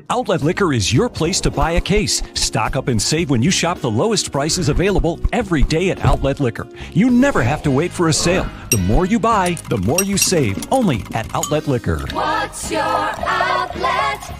Outlet Liquor is your place to buy a case. Stock up and save when you shop the lowest prices available every day at Outlet Liquor. You never have to wait for a sale. The more you buy, the more you save. Only at Outlet Liquor. What's your outlet?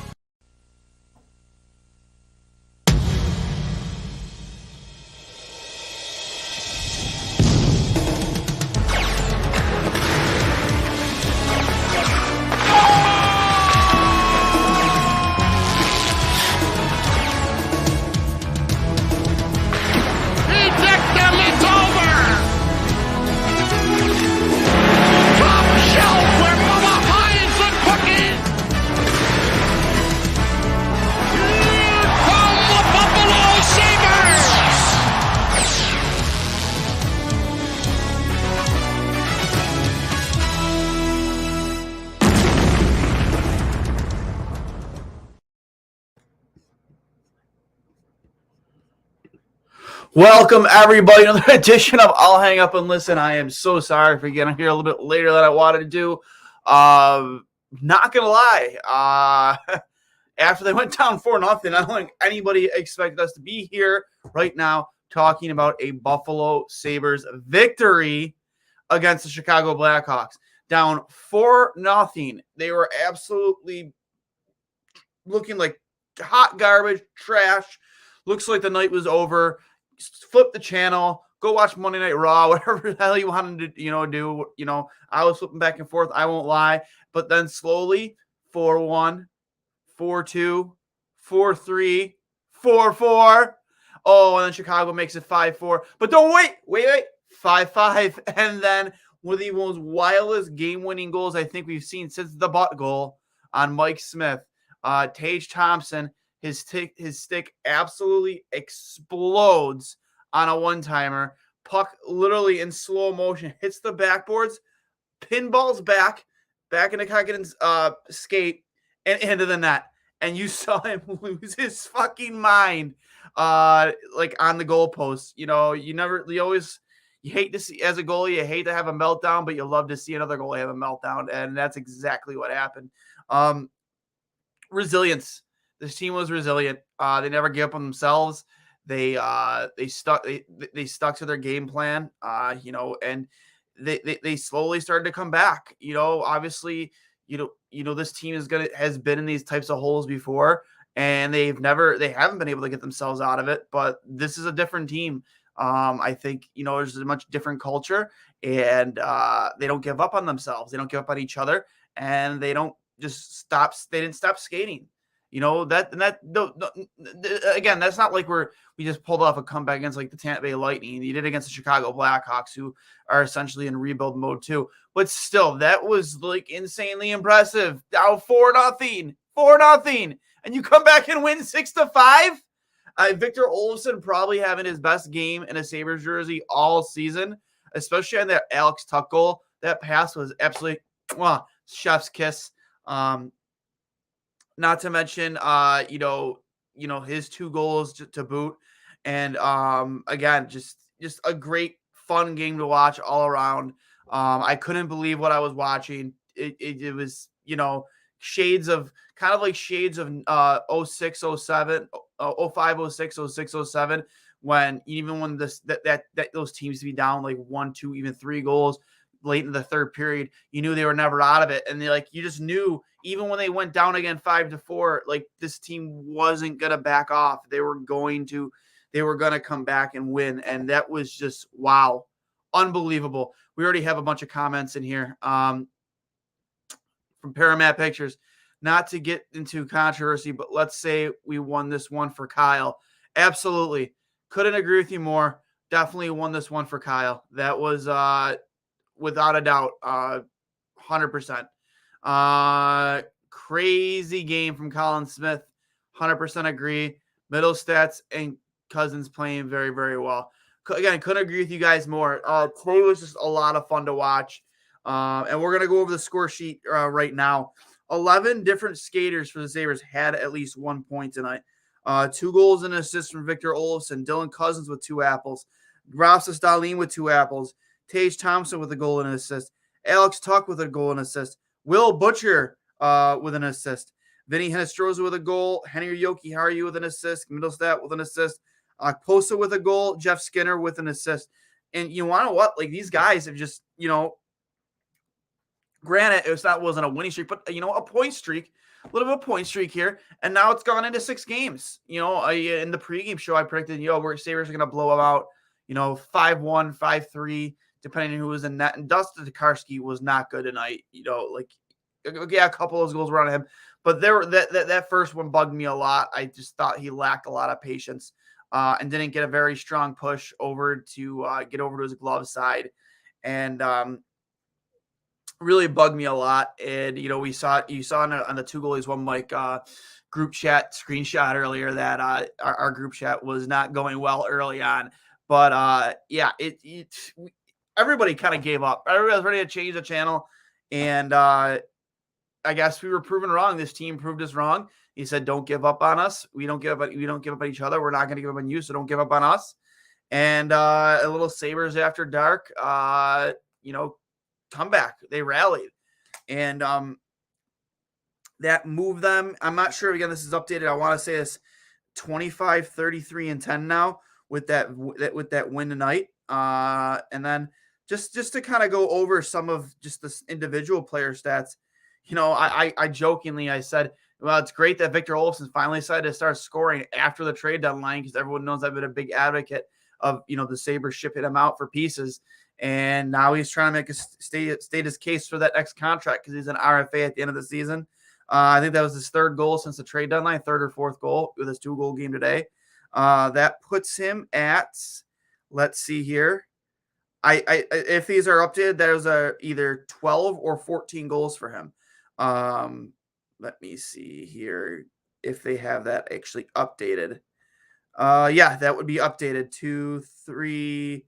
Welcome, everybody, to another edition of I'll Hang Up and Listen. I am so sorry for getting here a little bit later than I wanted to do. Not going to lie. After they went down 4-0, I don't think anybody expected us to be here right now talking about a Buffalo Sabres victory against the Chicago Blackhawks. Down 4-0. They were absolutely looking like hot garbage, trash. Looks like the night was over. Flip the channel, go watch Monday Night Raw, whatever the hell you wanted to, do. I was flipping back and forth. I won't lie. But then slowly, 4-1, 4-2, 4-3, 4-4. Oh, and then Chicago makes it 5-4. But don't wait. 5-5. And then one of the most wildest game-winning goals I think we've seen since the butt goal on Mike Smith. Tage Thompson, his stick absolutely explodes on a one-timer. Puck literally in slow motion hits the backboards, pinballs back into Kokenen's skate and into the net. And you saw him lose his fucking mind like on the goalpost. You hate to see, as a goalie, you hate to have a meltdown, but you love to see another goalie have a meltdown. And that's exactly what happened. Resilience. This team was resilient. They never gave up on themselves. They stuck to their game plan. And they slowly started to come back. Obviously, this team has been in these types of holes before, and they haven't been able to get themselves out of it. But this is a different team. I think there's a much different culture, and they don't give up on themselves. They don't give up on each other, and they don't just stop. They didn't stop skating. Again, that's not like we just pulled off a comeback against like the Tampa Bay Lightning. You did against the Chicago Blackhawks, who are essentially in rebuild mode too. But still, that was like insanely impressive. Down 4-0, and you come back and win 6-5. Victor Olofsson probably having his best game in a Sabres jersey all season, especially on that Alex Tuch goal. That pass was absolutely chef's kiss. Not to mention, his 2 goals to boot. And, again, just a great, fun game to watch all around. I couldn't believe what I was watching. It was, shades of 06, 07, 05, 06, 06, 07, when those teams to be down like 1, 2, even 3 goals late in the third period, you knew they were never out of it. And you just knew, even when they went down again 5-4, like this team wasn't going to back off. They were going to come back and win. And that was just, wow, unbelievable. We already have a bunch of comments in here from Paramat Pictures. Not to get into controversy, but let's say we won this one for Kyle. Absolutely. Couldn't agree with you more. Definitely won this one for Kyle. That was, without a doubt, 100%. Crazy game from Colin Smith. 100% agree. Middle stats and Cousins playing very, very well. Again, couldn't agree with you guys more. Today was just a lot of fun to watch. And we're going to go over the score sheet right now. 11 different skaters for the Sabres had at least 1 point tonight. 2 goals and assists from Victor Olofsson. Dylan Cousins with 2 apples. Rasmus Dahlin with 2 apples. Tage Thompson with a goal and an assist. Alex Tuch with a goal and assist. Will Butcher with an assist. Vinny Hinestroza with a goal. Henry Jokiharju with an assist. Middlestat with an assist. Posa with a goal. Jeff Skinner with an assist. And you want to know what? Like, these guys have just, granted, wasn't a winning streak, but, a point streak. A little bit of a point streak here. And now it's gone into 6 games. In the pregame show, I predicted, where Sabres are going to blow them out, 5-1, 5-3, depending on who was in net. And Dustin Tokarski was not good tonight. A couple of those goals were on him. But that first one bugged me a lot. I just thought he lacked a lot of patience and didn't get a very strong push over to get over to his glove side. And really bugged me a lot. And, you saw on the 2 goalies, one Mike group chat screenshot earlier that our group chat was not going well early on. But, everybody kind of gave up. Everybody was ready to change the channel. And I guess we were proven wrong. This team proved us wrong. He said, don't give up on us. We don't give up on each other. We're not going to give up on you, so don't give up on us. And a little Sabres after dark, comeback. They rallied. And that moved them. I'm not sure. Again, this is updated. I want to say it's 25, 33, and 10 now with that win tonight. And then just to kind of go over some of just the individual player stats, I jokingly, I said, well, it's great that Victor Olofsson finally decided to start scoring after the trade deadline, because everyone knows I've been a big advocate of, the Sabres shipping him out for pieces. And now he's trying to make state his case for that next contract, because he's an RFA at the end of the season. I think that was his 3rd goal since the trade deadline, 3rd or 4th goal with his 2-goal game today. That puts him at, let's see here. If these are updated, there's either 12 or 14 goals for him. Let me see here if they have that actually updated. Yeah, that would be updated. 2, 3,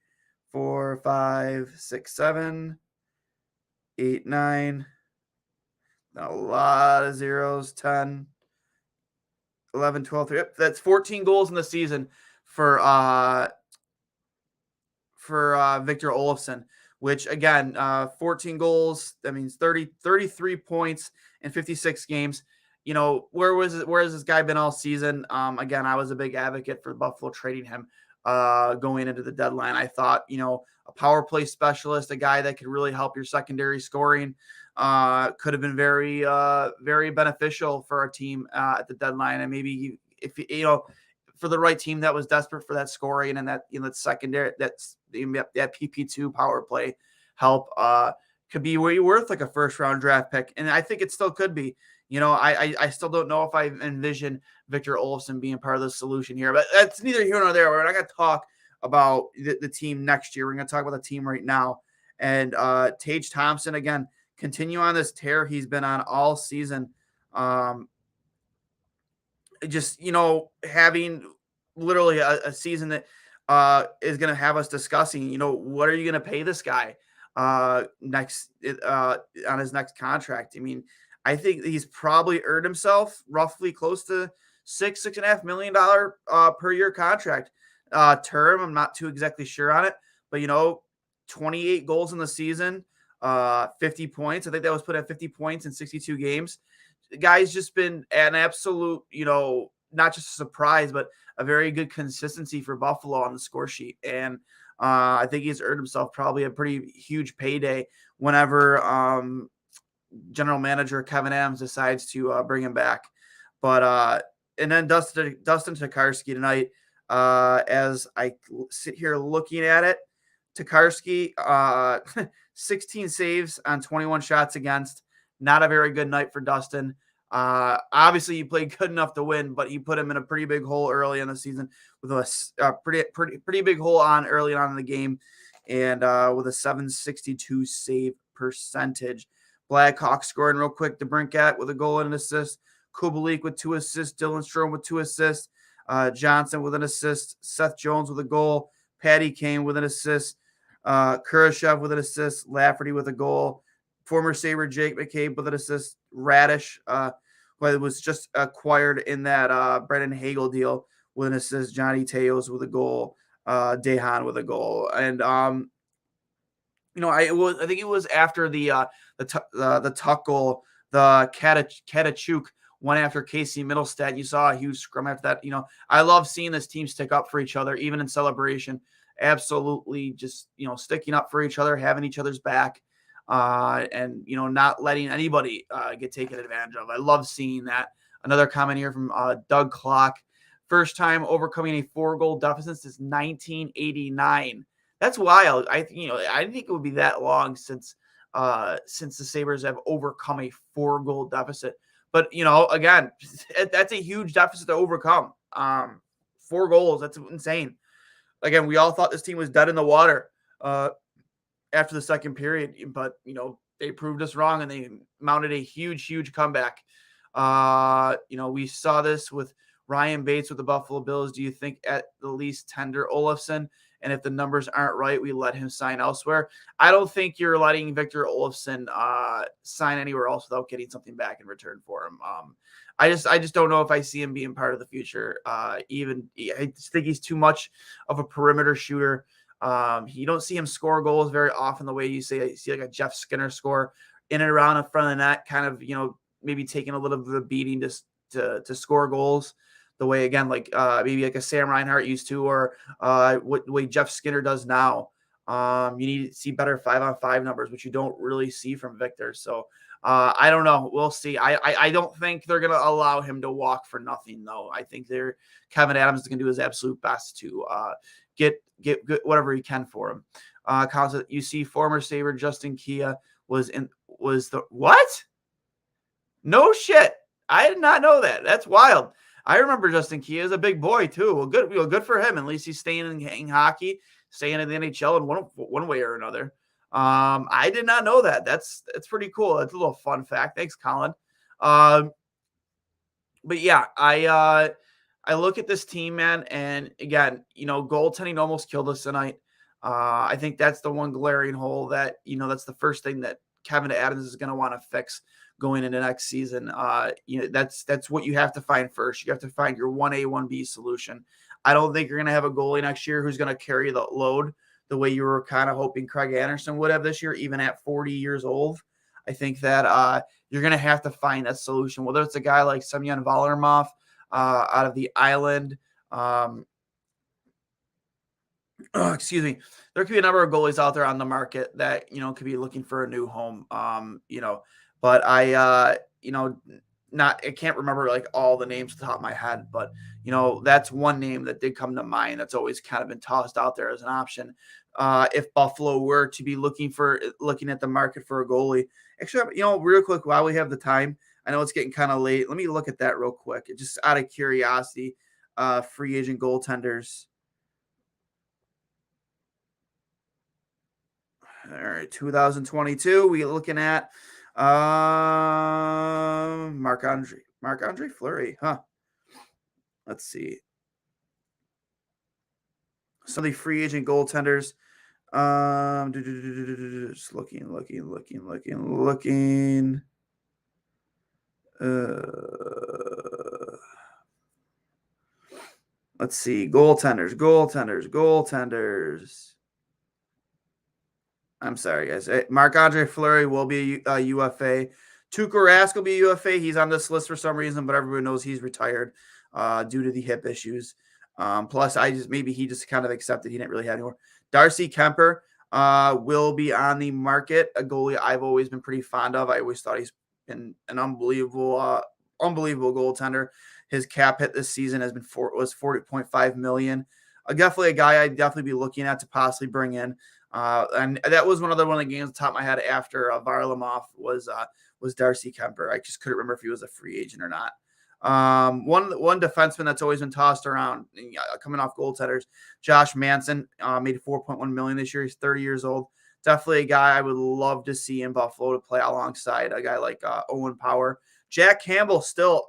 4, 5, 6, 7, 8, 9. A lot of zeros. 10, 11, 12, 3. Yep, that's 14 goals in the season for Victor Olofsson, which again, 14 goals. That means 33 points in 56 games. Where has this guy been all season? Again, I was a big advocate for Buffalo trading him going into the deadline. I thought, a power play specialist, a guy that could really help your secondary scoring, could have been very, very beneficial for our team at the deadline. And maybe if for the right team that was desperate for that scoring and that, that secondary, that PP2 power play help, could be worth like a 1st-round draft pick. And I think it still could be. I still don't know if I envision Victor Olofsson being part of the solution here, but that's neither here nor there. We're not going to talk about the team next year. We're going to talk about the team right now. And Tage Thompson, again, continue on this tear he's been on all season. Just, having literally a season that is going to have us discussing, what are you going to pay this guy next on his next contract? I mean, I think he's probably earned himself roughly close to $6.5 million per year contract term. I'm not too exactly sure on it, but 28 goals in the season, 50 points. I think that was put at 50 points in 62 games. The guy's just been an absolute, not just a surprise, but a very good consistency for Buffalo on the score sheet. And I think he's earned himself probably a pretty huge payday whenever general manager Kevin Adams decides to bring him back. But and then Dustin Tokarski tonight, as I sit here looking at it, Tokarski, 16 saves on 21 shots against. Not a very good night for Dustin. Obviously, he played good enough to win, but he put him in a pretty big hole early in the season with a pretty big hole on early on in the game, and with a .762 save percentage. Blackhawks scoring real quick. DeBrincat with a goal and an assist. Kubalik with 2 assists. Dylan Strome with 2 assists. Johnson with an assist. Seth Jones with a goal. Patty Kane with an assist. Kurashev with an assist. Lafferty with a goal. Former Sabre Jake McCabe with an assist. Radish, it was just acquired in that Brendan Hagel deal with an assist. Johnny Teos with a goal. Dehan with a goal. And I think it was after the Tuck goal, the Katachuk went after Casey Middlestat. You saw a huge scrum after that. I love seeing this team stick up for each other, even in celebration. Absolutely just, sticking up for each other, having each other's back, and, not letting anybody get taken advantage of. I love seeing that. Another comment here from Doug Clock. First time overcoming a 4-goal deficit since 1989. That's wild. I didn't think it would be that long since the Sabres have overcome a 4-goal deficit. But, again, that's a huge deficit to overcome. 4 goals, that's insane. Again, we all thought this team was dead in the water after the second period, but, they proved us wrong and they mounted a huge, huge comeback. We saw this with Ryan Bates with the Buffalo Bills. Do you think at the least tender Olofsson? And if the numbers aren't right, we let him sign elsewhere. I don't think you're letting Victor Olofsson sign anywhere else without getting something back in return for him. I just don't know if I see him being part of the future. I just think he's too much of a perimeter shooter. You don't see him score goals very often the way you see like a Jeff Skinner score in and around in front of the net, kind of, maybe taking a little bit of a beating to score goals. The way, again, like maybe like a Sam Reinhart used to, or what the way Jeff Skinner does now. You need to see better 5-on-5 numbers, which you don't really see from Victor. So I don't know. We'll see. I don't think they're going to allow him to walk for nothing, though. I think Kevin Adams is going to do his absolute best to get whatever he can for him. You see, former Sabre Justin Kia was the what? No shit. I did not know that. That's wild. I remember Justin Kia as a big boy too. Well, good for him. At least he's staying in hockey, staying in the NHL in one way or another. I did not know that. That's pretty cool. That's a little fun fact. Thanks, Colin. But yeah, I look at this team, man, and again, goaltending almost killed us tonight. I think that's the one glaring hole that, that's the first thing that Kevin Adams is going to want to fix going into next season. That's what you have to find first. You have to find your 1A, 1B solution. I don't think you're going to have a goalie next year who's going to carry the load the way you were kind of hoping Craig Anderson would have this year, even at 40 years old. I think that you're going to have to find that solution, whether it's a guy like Semyon Varlamov out of the island. Excuse me. There could be a number of goalies out there on the market that, could be looking for a new home. But I can't remember like all the names at the top of my head, but that's one name that did come to mind. That's always kind of been tossed out there as an option. If Buffalo were to be looking at the market for a goalie, actually, real quick while we have the time, I know it's getting kind of late. Let me look at that real quick, just out of curiosity. Free agent goaltenders. All right, 2022. We're looking at Marc-Andre Fleury, huh? Let's see. Some of the free agent goaltenders. Just looking. Let's see. Goaltenders. I'm sorry, guys. Marc-Andre Fleury will be a UFA. Tuukka Rask will be a UFA. He's on this list for some reason, but everyone knows he's retired due to the hip issues. Plus, maybe he just kind of accepted he didn't really have anymore. Darcy Kemper will be on the market. A goalie I've always been pretty fond of. I always thought he's been an unbelievable goaltender. His cap hit this season was $40.5 million. Definitely a guy I'd definitely be looking at to possibly bring in. And that was one of the games at the top of my head after Varlamov was Darcy Kemper. I just couldn't remember if he was a free agent or not. One defenseman that's always been tossed around coming off goaltenders, Josh Manson, made $4.1 million this year. He's 30 years old. Definitely a guy I would love to see in Buffalo to play alongside a guy like Owen Power. Jack Campbell still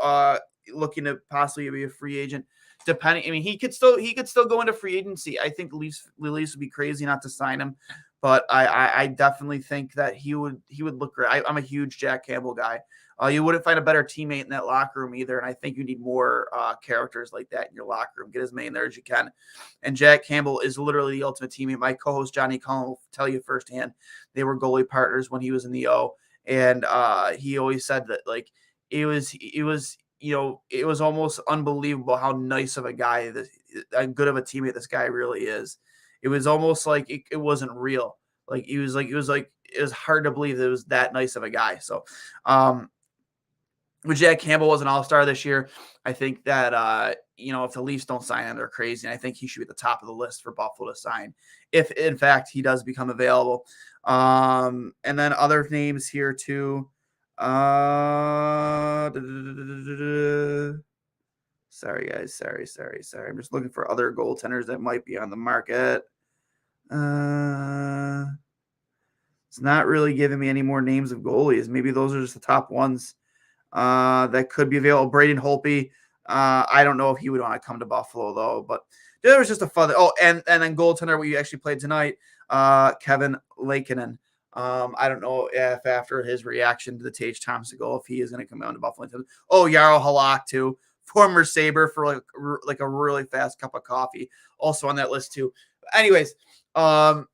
looking to possibly be a free agent. He could still go into free agency. I think the Leafs would be crazy not to sign him, but I definitely think that he would look great. I'm a huge Jack Campbell guy. You wouldn't find a better teammate in that locker room either, and I think you need more characters like that in your locker room. Get as many in there as you can. And Jack Campbell is literally the ultimate teammate. My co-host Johnny Cullen will tell you firsthand they were goalie partners when he was in the O, and he always said that it was it was almost unbelievable how nice of a guy, how good of a teammate this guy really is. It was almost like it wasn't real. Like it was hard to believe that it was that nice of a guy. So, but Jack Campbell was an all-star this year. I think that, if the Leafs don't sign him, they're crazy. And I think he should be at the top of the list for Buffalo to sign if, in fact, he does become available. And then other names here, too. Sorry, guys. Sorry. I'm just looking for other goaltenders that might be on the market. It's not really giving me any more names of goalies. Maybe those are just the top ones that could be available. Braden Holtby. I don't know if he would want to come to Buffalo, though. But there was just a fun. Oh, and then goaltender we actually played tonight, Kevin Lankinen. I don't know if after his reaction to the Tage Thompson goal, if he is going to come down to Buffalo. Oh, Jarro Halak, too. Former Sabre for like a really fast cup of coffee. Also on that list, too. Anyways, a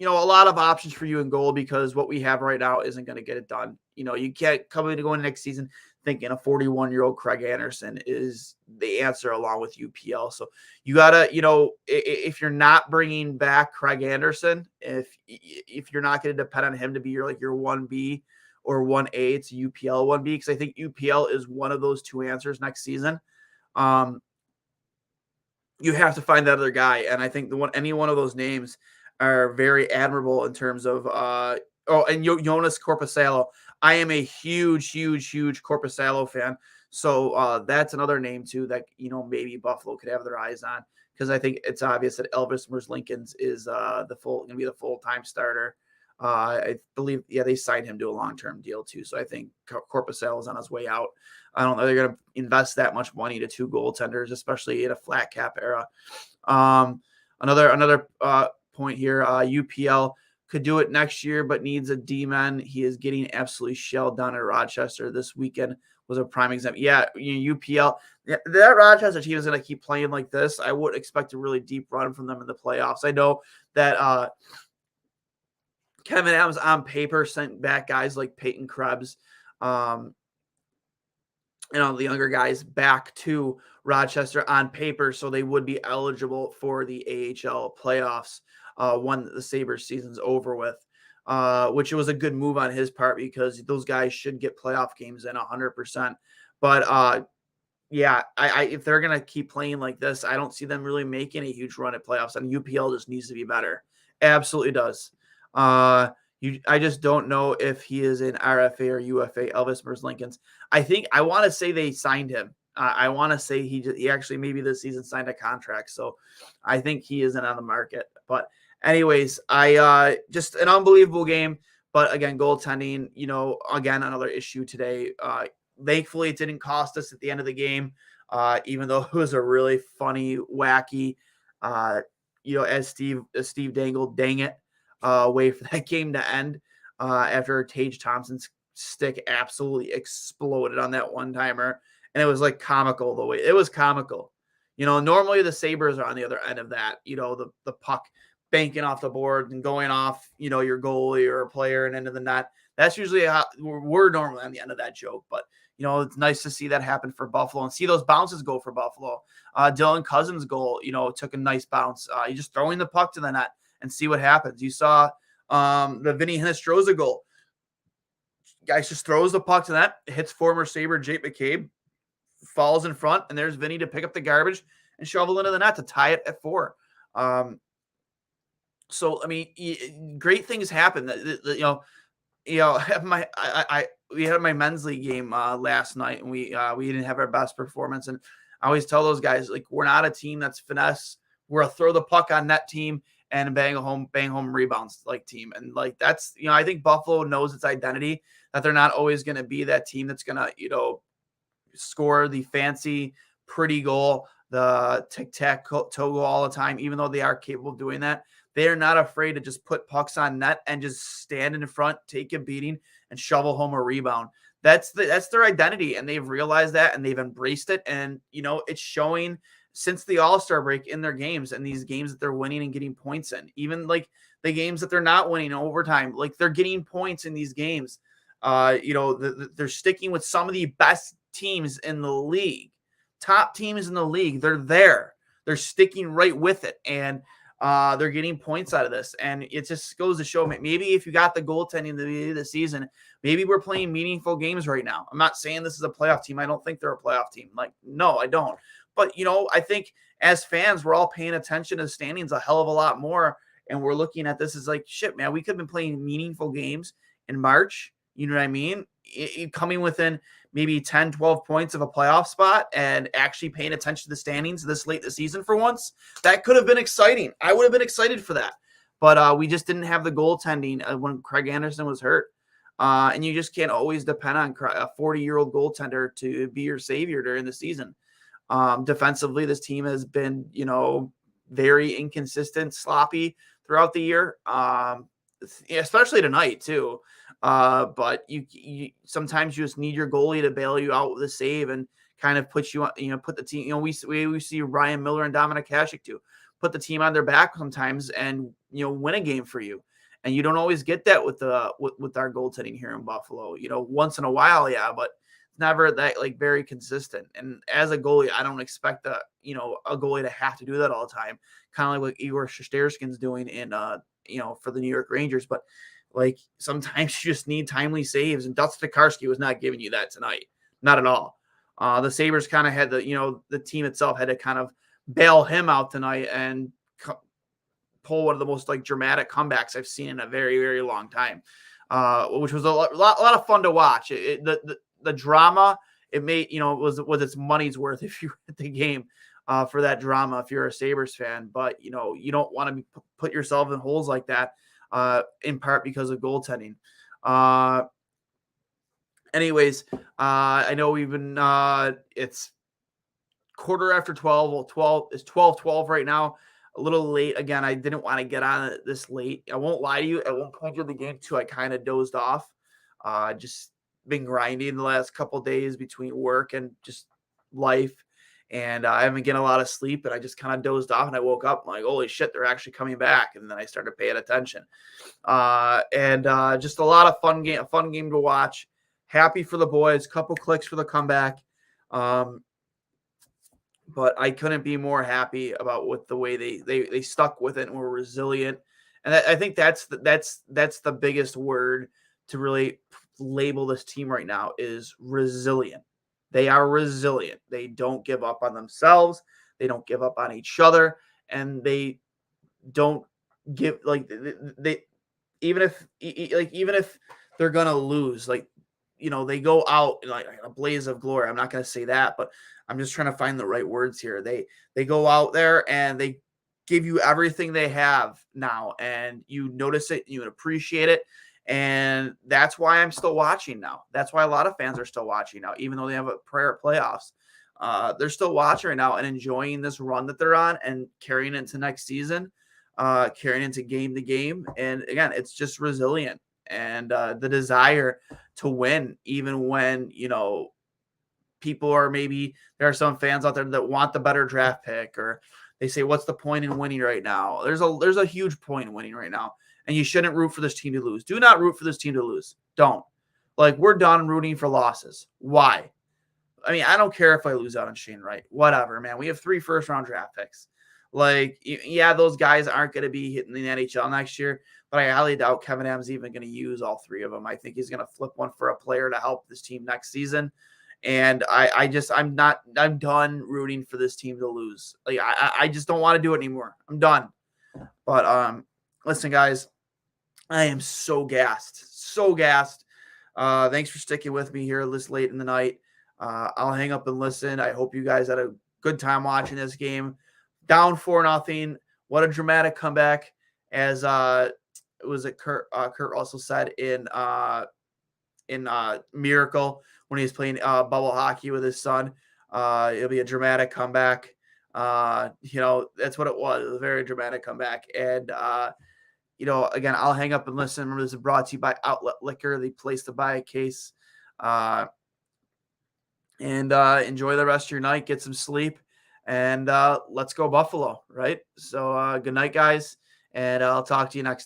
lot of options for you in goal because what we have right now isn't going to get it done. You can't come into going next season thinking a 41-year-old Craig Anderson is the answer along with UPL. So you got to, if you're not bringing back Craig Anderson, if you're not going to depend on him to be your 1B or 1A, it's UPL 1B, because I think UPL is one of those two answers next season. You have to find that other guy. And I think any one of those names are very admirable in terms of, and Jonas Korpisalo. I am a huge Korpisalo fan. So that's another name too that, maybe Buffalo could have their eyes on, because I think it's obvious that Elvis Merzlikins is going to be the full-time starter. I believe, they signed him to a long-term deal too. So I think Korpisalo is on his way out. I don't know they're going to invest that much money to two goaltenders, especially in a flat cap era. Another point here, UPL could do it next year, but needs a D-man. He is getting absolutely shelled down at Rochester. This weekend was a prime example. Yeah, UPL, that Rochester team is going to keep playing like this. I would expect a really deep run from them in the playoffs. I know that Kevin Adams on paper sent back guys like Peyton Krebs, the younger guys back to Rochester on paper, so they would be eligible for the AHL playoffs when the Sabres season's over with, which was a good move on his part because those guys should get playoff games in 100%. But if they're going to keep playing like this, I don't see them really making a huge run at playoffs, and UPL just needs to be better. Absolutely does. I just don't know if he is in RFA or UFA. Elvis Merzlikins. I want to say they signed him. I want to say he actually maybe this season signed a contract. So I think he isn't on the market. But anyways, just an unbelievable game. But again, goaltending, again, another issue today. Thankfully, it didn't cost us at the end of the game, even though it was a really funny, wacky, as Steve Dangle, dang it, way for that game to end after Tage Thompson's stick absolutely exploded on that one-timer. And it was like comical the way it was comical. Normally the Sabres are on the other end of that, the puck banking off the board and going off, your goalie or a player and into the net. That's usually how we're normally on the end of that joke. But, it's nice to see that happen for Buffalo and see those bounces go for Buffalo. Dylan Cousins' goal, took a nice bounce. You just throwing the puck to the net and see what happens. You saw the Vinny Hinostroza goal. Guys just throws the puck to the net, hits former Sabre Jake McCabe, falls in front, and there's Vinny to pick up the garbage and shovel into the net to tie it at 4. So I mean, great things happen. We had my men's league game last night, and we didn't have our best performance. And I always tell those guys, we're not a team that's finesse. We're a throw the puck on net team and bang home rebounds team. And that's I think Buffalo knows its identity, that they're not always going to be that team that's going to score the fancy, pretty goal, the tic-tac-toe goal all the time, even though they are capable of doing that. They are not afraid to just put pucks on net and just stand in front, take a beating, and shovel home a rebound. That's their identity, and they've realized that, and they've embraced it. And, it's showing since the All-Star break in their games, and these games that they're winning and getting points in. Even, the games that they're not winning in overtime, they're getting points in these games. They're sticking with some of the best teams in the league. Top teams in the league. They're there. They're sticking right with it. And they're getting points out of this. And it just goes to show, maybe if you got the goaltending at the beginning of the season, maybe we're playing meaningful games right now. I'm not saying this is a playoff team. I don't think they're a playoff team. Like, no, I don't. But, I think as fans, we're all paying attention to the standings a hell of a lot more. And we're looking at this as like, shit, man, we could have been playing meaningful games in March. You know what I mean? Coming within maybe 10, 12 points of a playoff spot and actually paying attention to the standings this late in the season for once. That could have been exciting. I would have been excited for that. But we just didn't have the goaltending when Craig Anderson was hurt. And you just can't always depend on a 40-year-old goaltender to be your savior during the season. Defensively, this team has been, very inconsistent, sloppy throughout the year, especially tonight too. But you sometimes you just need your goalie to bail you out with a save and kind of put you on, put the team, we see Ryan Miller and Dominic Hasek too, put the team on their back sometimes and, win a game for you. And you don't always get that with our goaltending here in Buffalo, once in a while. Yeah. But never that like very consistent. And as a goalie, I don't expect a goalie to have to do that all the time. Kind of like what Igor Shesterkin's doing in, for the New York Rangers. But like sometimes you just need timely saves, and Dustin Tokarski was not giving you that tonight. Not at all. The Sabres kind of had the team itself had to kind of bail him out tonight and pull one of the most like dramatic comebacks I've seen in a very, very long time, which was a lot of fun to watch. The drama it made, was its money's worth if you were at the game for that drama if you're a Sabres fan. But, you don't want to put yourself in holes like that. In part because of goaltending. Anyways, I know we've been, it's 12:15. Well, it's 12:12 right now. A little late. Again, I didn't want to get on it this late. I won't lie to you. At one point of the game, too, I kind of dozed off. Just been grinding the last couple of days between work and just life. And I haven't getting a lot of sleep, and I just kind of dozed off, and I woke up like, holy shit, they're actually coming back. And then I started paying attention. Just a lot of fun game to watch. Happy for the boys, couple clicks for the comeback. But I couldn't be more happy about what the way they stuck with it and were resilient. And I think that's the biggest word to really label this team right now is resilient. They are resilient. They don't give up on themselves. They don't give up on each other, and they don't give they even if they're gonna lose, they go out in like a blaze of glory. I'm not gonna say that, but I'm just trying to find the right words here. They go out there and they give you everything they have now, and you notice it, you appreciate it. And that's why I'm still watching now. That's why a lot of fans are still watching now, even though they have a prayer playoffs. They're still watching right now and enjoying this run that they're on and carrying it into next season, carrying into game to game. And again, it's just resilient and the desire to win, even when, people are there are some fans out there that want the better draft pick, or they say, what's the point in winning right now? There's a huge point in winning right now. And you shouldn't root for this team to lose. Do not root for this team to lose. Don't. We're done rooting for losses. Why? I mean, I don't care if I lose out on Shane Wright. Whatever, man. We have 3 first-round draft picks. Those guys aren't going to be hitting the NHL next year, but I highly doubt Kevin Adams even going to use all 3 of them. I think he's going to flip one for a player to help this team next season. And I'm done rooting for this team to lose. I just don't want to do it anymore. I'm done. But listen, guys, I am so gassed. So gassed. Thanks for sticking with me here this late in the night. I'll hang up and listen. I hope you guys had a good time watching this game. Down 4-0. What a dramatic comeback. As Kurt also said in Miracle when he was playing bubble hockey with his son. It'll be a dramatic comeback. That's what it was. It was a very dramatic comeback. And again, I'll hang up and listen. Remember, this is brought to you by Outlet Liquor, the place to buy a case. And enjoy the rest of your night. Get some sleep. And let's go Buffalo, right? So good night, guys. And I'll talk to you next time.